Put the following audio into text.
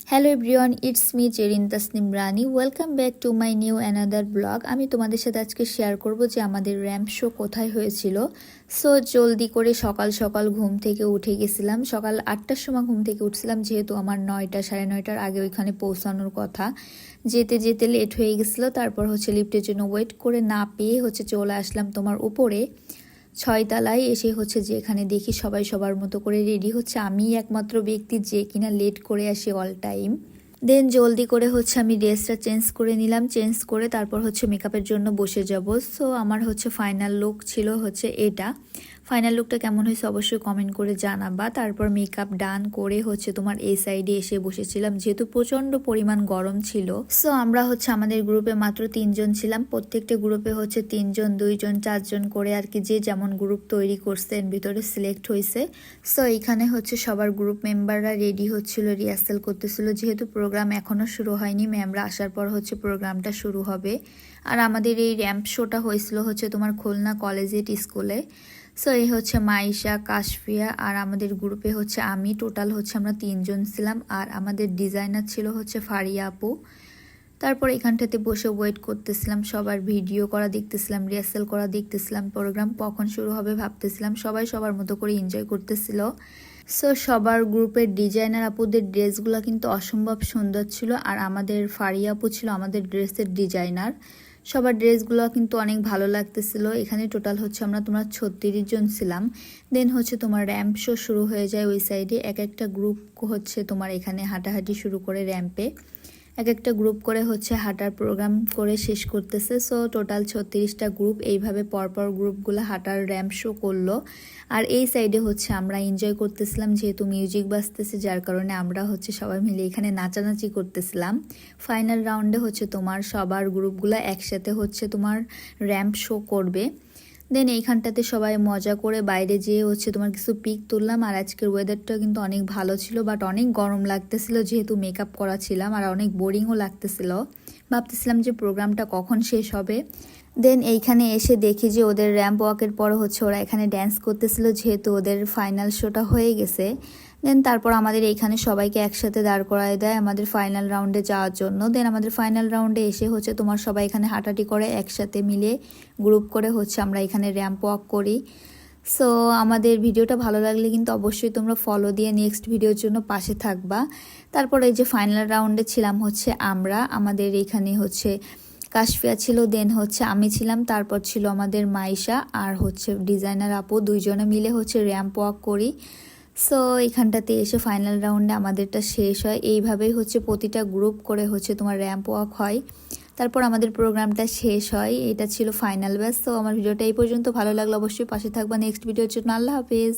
Hello everyone, it's me Jerin Tasnim Rani. Welcome back to my new another blog. আমি তোমাদের সাথে আজকে শেয়ার করব যে আমাদের র্যাম্প শো কোথায় হয়েছিল। সো জলদি করে সকাল সকাল ঘুম থেকে উঠে গেছিলাম। সকাল 8টার সময় ঘুম থেকে উঠছিলাম, যেহেতু আমার 9টা 9:30টার আগে ওইখানে পৌঁছানোর কথা। যেতে যেতে লেট হয়ে গেছিলো। তারপর লিফটের জন্য ওয়েট করে না পেয়ে চলে আসলাম তোমার উপরে 6 তলায়। এসে যে এখানে দেখি সবাই সবার মতো করে রেডি হচ্ছে। আমি একমাত্র ব্যক্তি যে কিনা লেট করে আসি অল টাইম। দেন জলদি করে আমি ড্রেসটা চেঞ্জ করে নিলাম। চেঞ্জ করে তারপর মেকআপের জন্য বসে যাব। সো আমার ফাইনাল লুক ছিল এটা। ফাইনাল লুকটা কেমন হয়েছে অবশ্যই কমেন্ট করে জানাবা। তারপর মেকআপ ডান করে তোমার এই সাইডে এসে বসেছিলাম, যেহেতু প্রচণ্ড পরিমাণ গরম ছিল। সো আমরা আমাদের গ্রুপে মাত্র 3জন ছিলাম। প্রত্যেকটা গ্রুপে 3জন 2জন 4জন করে আর কি, যে যেমন গ্রুপ তৈরি করছে এর ভিতরে সিলেক্ট হয়েছে। সো এখানে সবার গ্রুপ মেম্বাররা রেডি হচ্ছিল, রিহার্সাল করতেছিল, যেহেতু প্রোগ্রাম এখনও শুরু হয়নি। ম্যামরা আসার পর প্রোগ্রামটা শুরু হবে। আর আমাদের এই র্যাম্প শোটা হয়েছিল তোমার খুলনা কলেজিয়েট স্কুলে। সো এই মাইশা, কাশফিয়া আর আমাদের গ্রুপে আমি। টোটাল আমরা 3জন ছিলাম। আর আমাদের ডিজাইনার ছিল ফারিয়া আপু। তারপর এখানটাতে বসে ওয়েট করতেছিলাম, সবার ভিডিও করা দেখতেছিলাম, রিহার্সাল করা দেখতেছিলাম, প্রোগ্রাম কখন শুরু হবে ভাবতেছিলাম। সবাই সবার মতো করে এনজয় করতেছিল। সো সবার গ্রুপের ডিজাইনার আপুদের ড্রেসগুলো কিন্তু অসম্ভব সুন্দর ছিল। আর আমাদের ফারিয়া আপু ছিল আমাদের ড্রেসের ডিজাইনার। সবার ড্রেসগুলো কিন্তু অনেক ভালো লাগতেছিল। এখানে টোটাল আমরা 36 জন ছিলাম। দেন তোমার র্যাম্প শো শুরু হয়ে যায় ওই সাইডে। এক একটা গ্রুপ তোমার এখানে হাঁটাহাঁটি শুরু করে র্যাম্পে। এক একটা গ্রুপ করে হাঁটার প্রোগ্রাম করে শেষ করতেছে। সো টোটাল 36টা গ্রুপ এইভাবে পরপর গ্রুপগুলো হাঁটার র্যাম্প শো করলো। আর এই সাইডে আমরা এনজয় করতেছিলাম, যেহেতু মিউজিক বাজতেছে, যার কারণে আমরা সবাই মিলে এখানে নাচানাচি করতেছিলাম। ফাইনাল রাউন্ডে তোমার সবার গ্রুপগুলো একসাথে তোমার র্যাম্প শো করবে। দেন এইখানটাতে সবাই মজা করে বাইরে যেয়ে তোমার কিছু পিক তুললাম। আর আজকের ওয়েদারটা কিন্তু অনেক ভালো ছিল, বাট অনেক গরম লাগতেছিল, যেহেতু মেকআপ করা ছিলাম। আর অনেক বোরিংও লাগতেছিল। ভাবতেছিলাম যে প্রোগ্রামটা কখন শেষ হবে। দেন এইখানে এসে দেখি যে ওদের র্যাম্প ওয়াকের পর ওরা এখানে ড্যান্স করতেছিল, যেহেতু ওদের ফাইনাল শোটা হয়ে গেছে। দেন তারপর আমাদের এইখানে সবাইকে একসাথে দাঁড় করায় দেয় আমাদের ফাইনাল রাউন্ডে যাওয়ার জন্য। দেন আমাদের ফাইনাল রাউন্ডে এসে তোমার সবাই এখানে হাঁটাহাঁটি করে, একসাথে মিলে গ্রুপ করে আমরা এখানে র্যাম্প ওয়াক করি। সো আমাদের ভিডিওটা ভালো লাগলে কিন্তু অবশ্যই তোমরা ফলো দিয়ে নেক্সট ভিডিওর জন্য পাশে থাকবা। তারপর এই যে ফাইনাল রাউন্ডে ছিলাম আমরা, আমাদের এখানে কাশফিয়া ছিল, দেন আমি ছিলাম, তারপর ছিল আমাদের মাইশা আর ডিজাইনার আপু। 2জনে মিলে র্যাম্প ওয়াক করি। সো এখানটাতে এসে ফাইনাল রাউন্ডে আমাদেরটা শেষ হয়। এইভাবেই প্রতিটা গ্রুপ করে তোমার র্যাম্প ওয়াক হয়। তারপর আমাদের প্রোগ্রামটা শেষ হয়। এটা ছিল ফাইনাল ব্যাচ। তো আমার ভিডিওটা এই পর্যন্ত। ভালো লাগলো অবশ্যই পাশে থাকবা নেক্সট ভিডিওর জন্য। আল্লাহ হাফেজ।